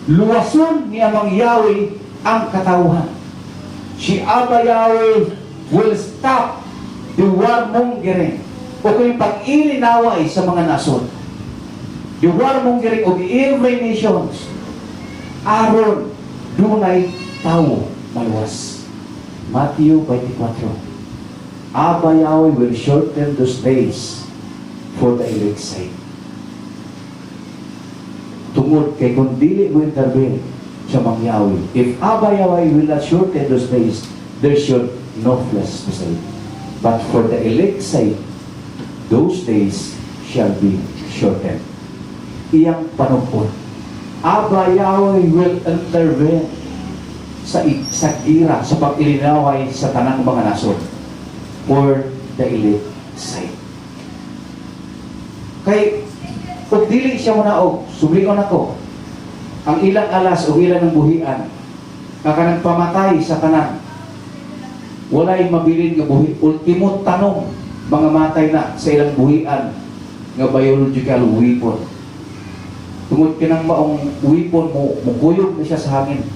Luwason ni Amang Yahweh ang katawhan. Si Abba Yahweh will stop the warmongering o kung pag-ilinaway sa mga nasod. The warmongering of every nations aron dunay tawo maluwas. Matthew 24. Abba Yahweh will shorten those days for the elect's sake. Tungod kay kung dili mo intervene sa mga Yahweh, if Abba Yahweh will not shorten those days, there should no flesh be saved. But for the elect's sake, those days shall be shortened. Iyang panupon. Abba Yahweh will intervene sa ira, sa pag-ilinaway sa tanang mga nasod for the elect's sake. Kay kung dili siya mo na og subligon ako ang ilang alas o ilang ng buhian nga kanang pamatay sa tanan, walay mabilin nga buhi. Ultimo tanong, mga matay na sa ilang buhian nga biological weapon. Tungod kinang maong weapon mo, mukuyog na siya sa hangin.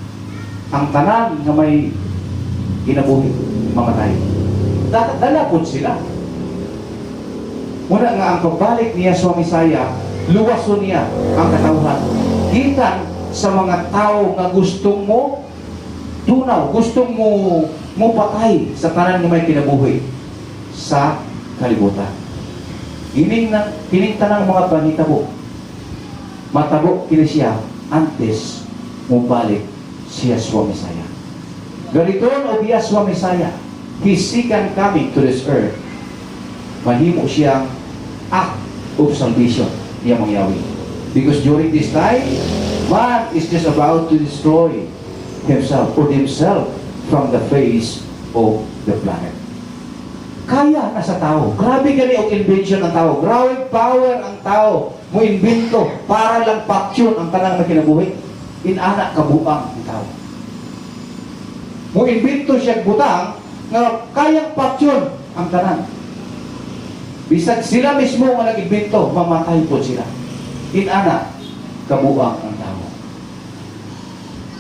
Ang tanan nga may ginabuhi, mamatay. Dalapon sila. Muna nga ang pagbalik niya sa Misaya, luwason niya ang katawhan. Gikan sa mga tao nga gustong mo tunaw, gustong mo patay sa tanan nga may kinabuhi sa kalibutan. Kining tanang mga panitabo, matabo kini siya antes mo balik si Yahshua Messiah. The return of Yahshua Messiah, His second coming to this earth, mahimo siyang act of salvation niya mga Yahweh. Because during this time, man is just about to destroy himself or himself from the face of the planet. Kaya na sa tao. Grabe gani ang invention ng tao. Grabe power ang tao. Mo invento para lang paksyon ang tanang na kinabuhi. Inana kabuang ang tao. Mo invento siya butang nga kayang paksyon ang tanan. Bisag sila mismo nga nag-invento, mamatay po sila. Inana kabuang ang tao.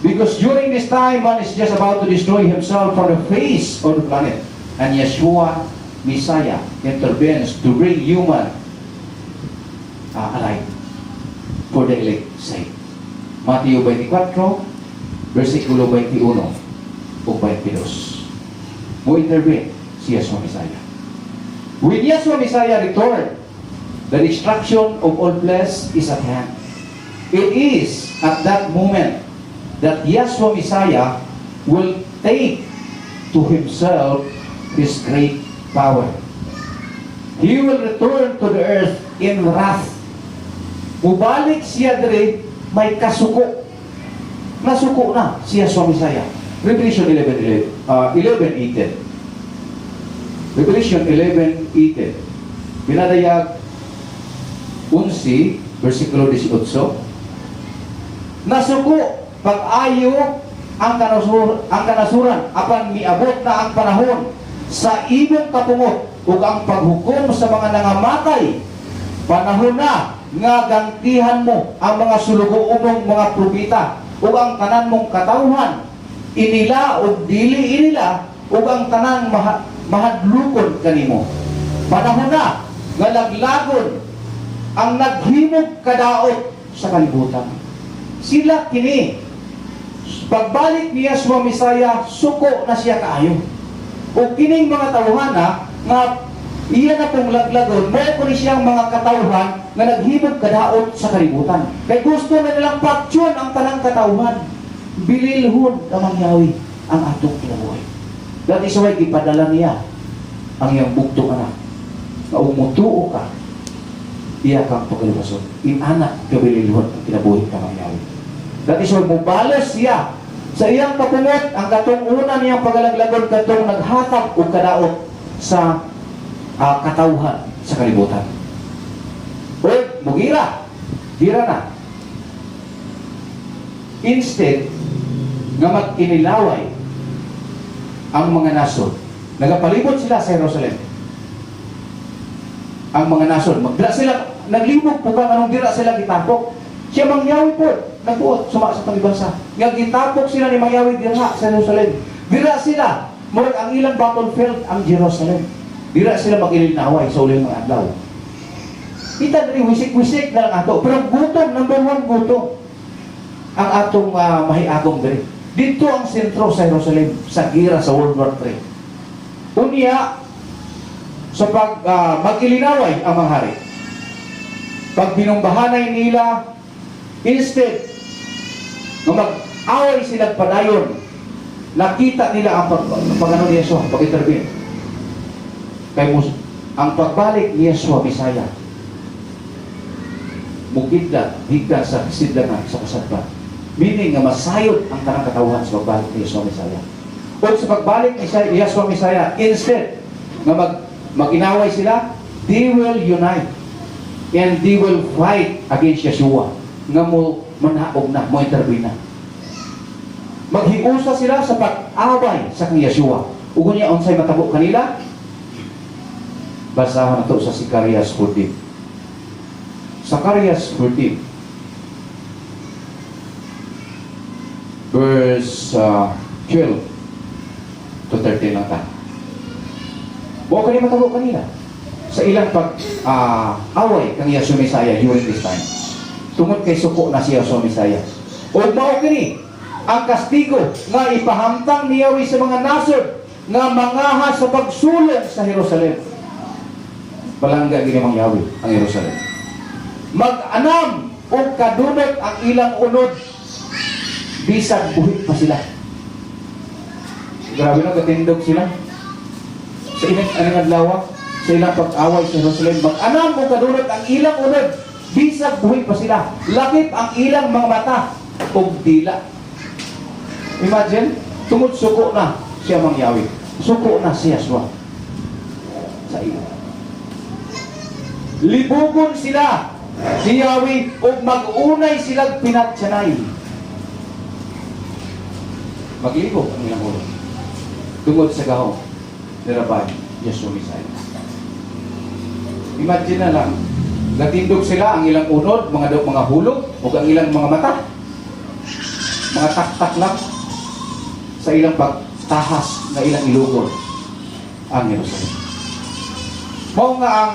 Because during this time, man is just about to destroy himself from the face of the planet. And Yahshua Messiah intervenes to bring human alive for the elect's sake. Matthew 24, versikulo 21 o 22. Mo intervene si Yahshua Messiah. When Yahshua Messiah returned, the destruction of all flesh is at hand. It is at that moment that Yahshua Messiah will take to himself his great power. He will return to the earth in wrath. Mubalik siya dire may kasuko. Nasuko na si Yahshua Messiah. Revelation 11:18. Revelation 11:18. Binadayag 11, versikulo 18. Nasuko pag-ayo ang kanasuran apan miabot na ang panahon sa ibong kapungot ug ang paghukom sa mga nangamatay. Panahon na nga gantihan mo ang mga sulugoong mga propeta ug ang tanan mong katawhan inila ug dili inila ug ang tanan mahadlukon kanimo. Panahon na nga laglagon ang naghimog kadaot sa kalibutan. Sila kini pagbalik ni Yahshua Messiah, suko na siya kaayo. O kining mga tawhana nga iya na pong laglagon, mo ko ni siyang mga katawhan nga naghimog kadaot sa kalibutan. Kay gusto na nilang paksyon ang tanang katawhan. Bililhon ka mangyawi ang atong kinabuhi. Dati sa way gipadala niya ang iyang bugtong anak. Na umutuo ka, iya kang pagkaluwason. Inanak kabililhon ang kinabuhi ka mangyawi. Dati sa way mubalas siya sa iyang kapungot ang katungunan niyang pagalaglagon katong naghatag o kadaot sa katawhan sa kalibutan. O, mugira. Gira na. Instead, nga mag-inilaway ang mga nasod. Nagapalibot sila sa Jerusalem. Ang mga nasod. Naglibog po kang anong dira sila gitapok. Siya mangyawi po. Nagbuot, suma sa pangibasa. Nga gitapok sila ni mangyawi dira sa Jerusalem. Dira sila. Murag ang ilang battlefield ang Jerusalem. Dira sila mag-ilinaway sa uling mga adlaw. Kita dari wisik-wisik na lang ato. Pero gutom, number one gutom. ang atong mahiagong diri. Dito ang sentro sa Jerusalem sa gira sa World War III. Unya sa pag magilinaway ang mga hari. Pag binumbahanay nila, instead na mag-away sila padayon, nakita nila ang pag-ano ni Yeshua, pag-intervene. Kaya ang pagbalik ni Yeshua, Bisaya, mugidda, higda sa kasidlangan, sa kasadban. Meaning nga masayod ang tanang katawhan sa pagbalik ni Yeshua, Bisaya. O sa pagbalik ni Yeshua, Bisaya, instead nga mag-inaway sila, they will unite and they will fight against Yeshua nga mo manaog na, mo intervene na. Maghiusa sila sa pag-away sa kang Yeshua. Ugo niya unsay matabo kanila. Basahan nato sa Zacarias 14. Zacarias 14 verse 12 to 13 lang ta. Buo ka matabo kanila sa ilang pag-away kang Yeshua Messiah during this time. Tungod kay suko na si Yeshua Messiah. O mao kini ang kastigo nga ipahamtang ni Yahweh sa mga nasod nga mangaha sa pagsulong sa Jerusalem. Palangga gini mang Yahweh ang Jerusalem. Mag-anam o kadunot ang ilang unod, bisag buhit pa sila. Grabe na katindog sila sa ilang adlaw sa ilang pag-away sa Jerusalem. Mag-anam o kadunot ang ilang unod, bisag buhit pa sila. Lakip ang ilang mga mata o dila. Imagine, tungod suko na siya mang Yahweh. Suko na si Yeshua sa iyo. Libugon sila si Yahweh o mag-unay silang pinatsanay. Maglibog ang ilang ulo tungod sa gahong nirabay Yeshua Messiah. Imagine na lang, natindog sila ang ilang unod, mga hulog o ang ilang mga mata, mga taktak lang sa ilang pagtahas na ilang ilugon ang Jerusalem. Mao nga ang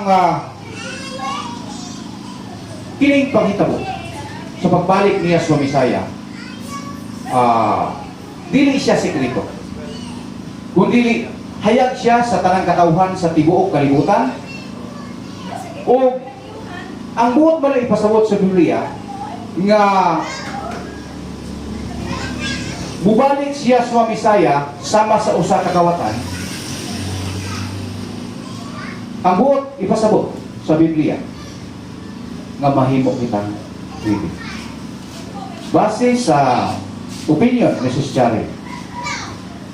kining panghitabo sa pagbalik ni Yeshua Messiah, dili siya sekreto, kundi hayag siya sa tanang katawhan sa tibuok kalibutan. O ang buot man ipasabot sa Biblia nga mubalik si Yeshua Messiah sama sa usa ka kawatan. Ang buot ipasabot sa Biblia nga mahimo kitang ready. Base sa opinion ni Sis Jared,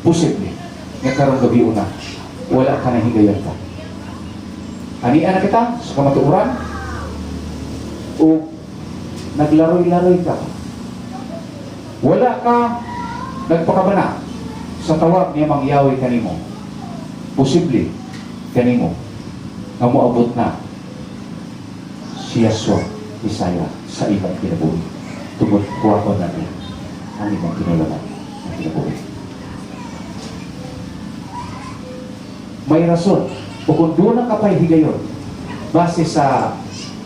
posible nga karong gabi una wala ka na higayon ka. Anian na kita sa kamatuoran o naglaroy-laroy ka. Wala ka nagpakabana sa tawag niya mang Yahweh kanimo. Posible kanimo nga moabot na si Yeshua Messiah sa ibang kinabuhi. Tungod kuwakon na niya ang ibang kinulaman na kinabuhi. May rason o kung doon na kapay higayon base sa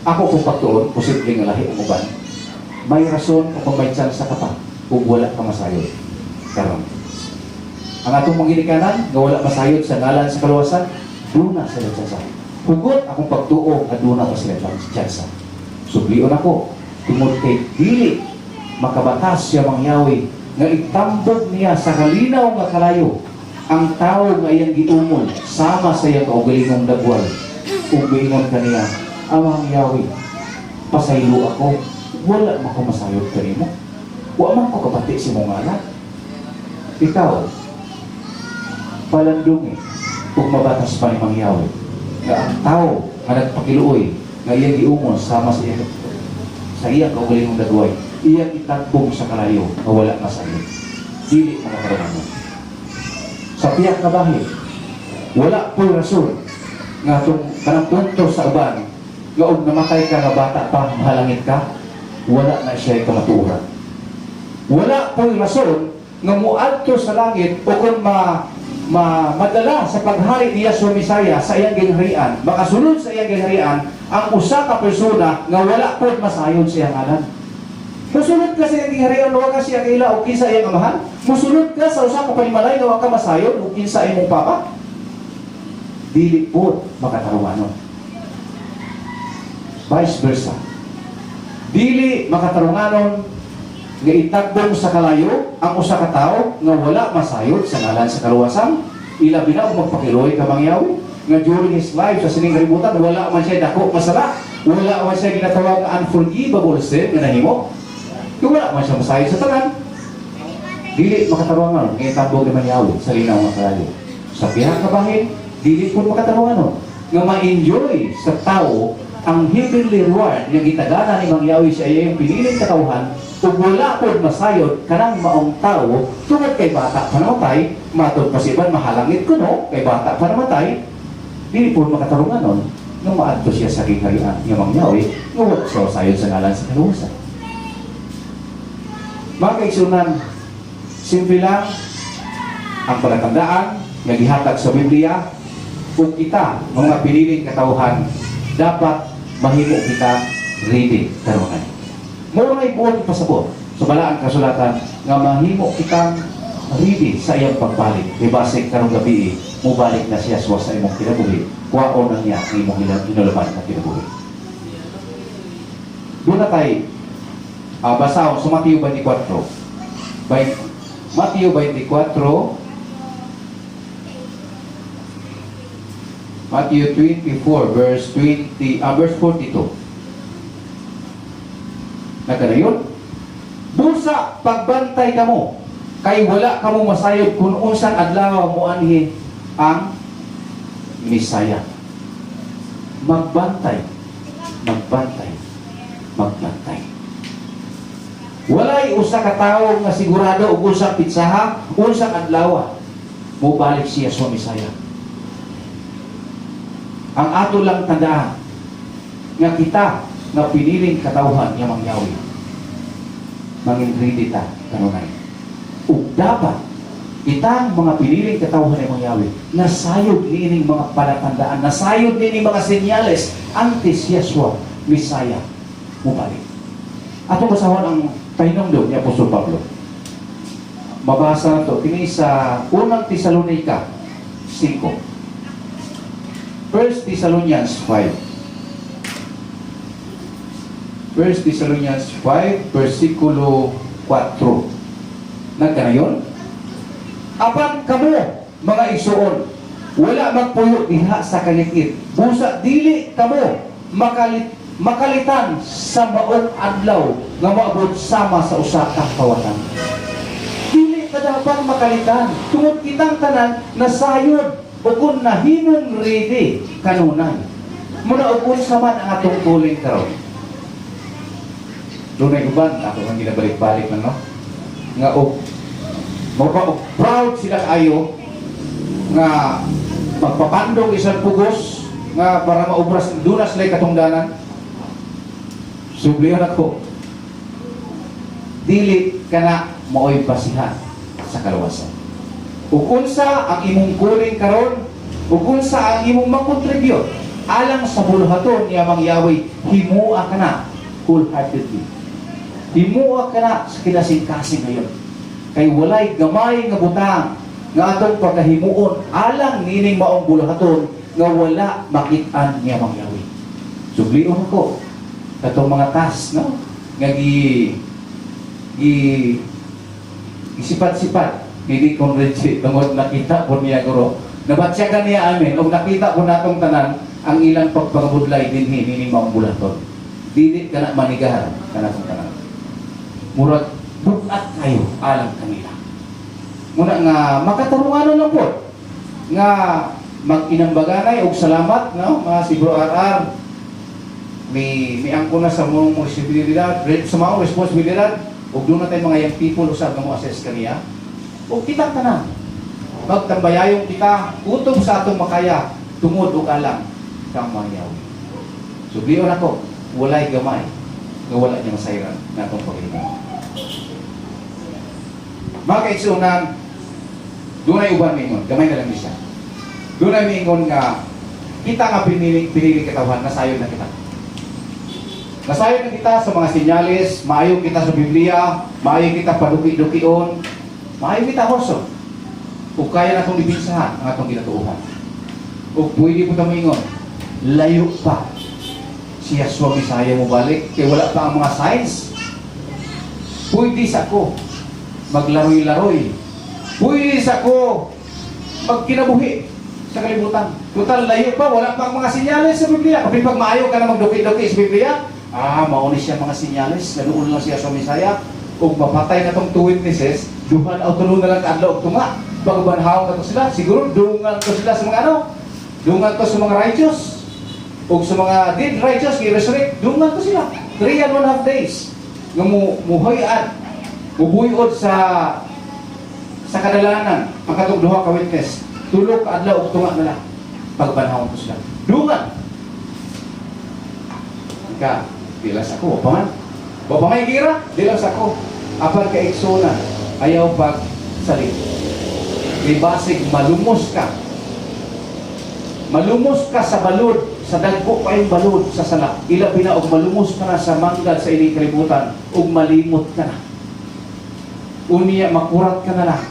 ako kung pagtuon, posible nga lahi ang uban. May rason o kung may chance ka pa kung wala ka masayod karon. Ang atong mangginikanan nga wala masayod sa ngalan sa kaluwasan, doon na sila tsansa. Hugot akong pagtuo nga doon na pa sila tsansa. Sublion ako, tungod kay dili makabatas siya mang Yahweh nga itambog niya sa kalinaw nga kalayo ang tao nga iyang giumon sama sa iyang kaugalingong dagwal. Kung biingon kaniya, amang Yahweh, pasaylo ako, wala man ko masayod kanimo. Wa man ko kabati si mong anak. Ikaw, palandungi, kung mabatas pa ni Mang Yahweh, nga ang tao nga nagpakiluoy, nga iyang giumon sama sa iyang kaugalingong dagwal, iyang itagbong sa kalayo na wala masayod. Dili makakaroon mo. Sa tiyak na bahin, wala po rason nga itong kanang punto sa uban nga og namatay ka nga bata pa, mahalangit ka, wala na siya kamatuoran. Wala po rason nga muadto sa langit o kung madala sa paghari ni Yeshua Messiah sa iyang gingharian, makasunod sa iyang gingharian ang usa ka persona nga wala po masayod sa iyang anan. Musunod ka sa iyang giharian, wa ka siya kaila o kinsa iyang amahan. Musunod ka sa usa ka panimalay nga wa ka masayon o kinsa imong papa. Dili po makatarunganon. Vice versa. Dili makatarunganon nga itagbong sa kalayo ang usa ka tawo nga wala masayod sa ngalan sa kaluwasan. Ilabi na kung magpakiloy ka mangyawi nga during his life sa sining kalibutan wala man siya dako masala, wala man siya ginatawag nga unforgivable sin nga nahimo. Kung wala man siya masayod sa tanan, dili makatarunganon nga itambong ni mangyawi sa linaw nga kalayo. Sa pihak ka bahin, dili po makatarunganon nga ma-enjoy sa tao ang heavenly reward nga gitagana ni mangyawi sa iyang piniling katawhan ug wala pod masayod kanang maong tao tungod kay bata pa namatay, matod pasiban mahalangit kuno kay bata pa namatay, dili po makatarunganon nga maadto siya sa giharian nga mangyawi nga wala siya sayod sa ngalan sa kaluwasan. Mga kaigsunan, simple lang ang palatandaan nga gihatag sa Biblia ug kita mga piniling katawhan dapat mahimo kita ready karunay. Mao na ibuon pasabot sa balaan kasulatan nga mahimo kitang ready sa iyang pagbalik. Kay base karong gabi mubalik na siya sa imong kinabuhi. Kuwaon na niya ang imong hinulaban na kinabuhi. Doon na tayo basahon sa Mateo 24. Mateo 24 Matthew 24 verse 42. Nagkanayon, busa pagbantay kamo, kay wala kamo masayod kung unsan adlaw mo anhi ang Misaya. Magbantay, magbantay, magbantay. Walay usa ka tawo nga sigurado og usa pitsaha, unsang adlaw mo balik siya sa Misaya. Ang ato lang tandaan nga kita nga piniling katawhan nga mangyawi mangin-ready ta kanunay. Ug dapat kitang mga piniling katawhan nga mangyawi nasayod niining mga palatandaan, nasayod niining mga senyales antes Yeshua Misaya mubalik. Ato basahon ang pahinumdom ni Apostol Pablo. Mabasa na to kini sa unang Tesalonica 5. 1 Thessalonians 5. 1 Thessalonians 5, versikulo 4. Nagkanayon? Apan kamo, mga igsoon, wala magpuyo diha sa kalikit. Busa dili kamo makalitan sa maong adlaw nga maabot sama sa usa ka kawatan. Dili ka dapat makalitan. Tungod kitang tanan nasayod o kung nahimong ready kanunay. Muna o kung saman ang atong tuling karon. Doon ay uban, ako ang ginabalik-balik na, no? Nga proud sila kayo nga magpapandong isang pugos nga para maubras dunas lay katungdanan. Subliyon ako. Dili ka na maoy basihan sa kaluwasan. Ug unsa ang imong kuling karon, ug unsa ang imong makontribute alang sa buluhaton niya mangyawi, himua ka na wholeheartedly. Himua ka na sa kinasing-kasing ngayon. Kay walay gamay nga butang nga atong pagkahimuon alang nining maong buluhaton nga wala makit-an niya mangyawi. Sublion ako katong mga task, no? Nga isipat-sipat hindi kong legit tungod nakita po niya guro nabatsyagan niya amin o nakita po natong tanan ang ilang pagpangabudlay dinhi nini maong bulaton. Dili ka na manigahan ka na kong tanan murag bukat kayo alang kanila muna nga makatarunganon lang po nga mag-inambaganay og salamat, no? Mga si Bro RR may angko na sa mong responsibilidad sa mga responsibilidad ug doon na tayo mga young people usab nga mo assess kaniya ug kita tanan magtambayayong kita utom sa atong makaya tungod ug alang kang mayaw. Sublion ako walay gamay nga wala niya masayran na atong paghihinga. Mga kaigsunan, doon ay uban mingon, gamay na lang siya. Doon ay mingon nga kita nga piniling katawhan na sayon na kita. Nasayon na kita sa mga sinyalis, maayo kita sa Biblia, maayo kita paduki-dukion, maayo kita horson. Kung kaya na itong ibinsahan ang atong ginatuuhan. Kung pwede po tayo ingon, layo pa si Yeshua Misaya mo balik, kaya wala pa ang mga signs. Pwede sa ko maglaroy-laroy. Pwede sa ko magkinabuhi sa kalibutan. Total layo pa, wala pa ang mga sinyalis sa Biblia. Kapag pag maayo ka na magduki-duki sa Biblia, mauni siya mga sinyalis, nanuun lang siya sa Misaya. Kung mapatay na tong two witnesses, duhan o tulong na lang kaadlaw og tunga. Pagbanhaw na to sila, siguro dungan to sila sa mga ano, dungan to sa mga righteous, o sa mga dead righteous, i-resurrect, dungan to sila. 3.5 days. Nga muhoyan, mubuyod sa kadalanan, ang katong duha ka witness, tulog kaadlaw og tunga na lang. Pagbanhaw to sila. Dungan. Ika, dilas ako, wapa man. Wapa may gira, dilas ako. Apan ka eksona, ayaw pag salit. Libasig, malumos ka. Malumos ka sa balod, sa dagko pa yung balod sa sala. Ilabi na, og malumos ka na sa manggad sa ining kalibutan, og malimot ka na. Unya, makurat ka na lang.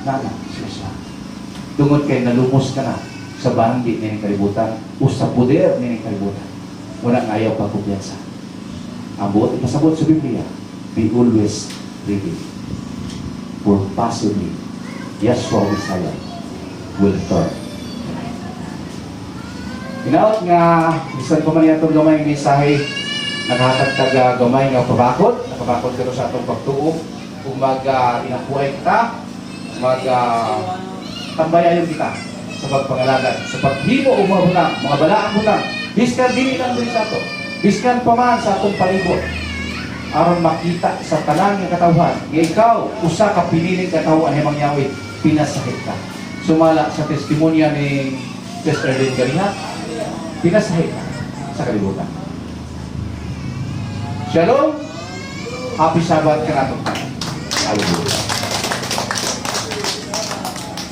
Nana, siya. Tungod kay nalumos ka na sa bandi nining kalibutan, o sa poder nining kalibutan. Wala nga ayaw pagkumpiyansa. Ang buot, ipasabot sa Biblia, be always ready. For possibly, Yeshua Messiah will turn. Inaot nga, bisan ko man itong gamay ng mensahe, naghatag gamay nga pabakod, napabakod ka sa atong pagtuog, kung inapuhay kita, tambayayon kita sa pagpangalagan, sa paghimo o mga butang, mga balaang butang, biskan dili lang din sa ato, biskan pa man sa atong palibot, aron makita sa tanan nga katawhan, nga ikaw, usa ka piniling katawhan himang Yahweh, pinasahit ka. Sumala sa testimonya ni Sister Lynn Gariha, pinasahit ka sa kalibutan. Shalom! Happy Sabbath ka natin. Hallelujah.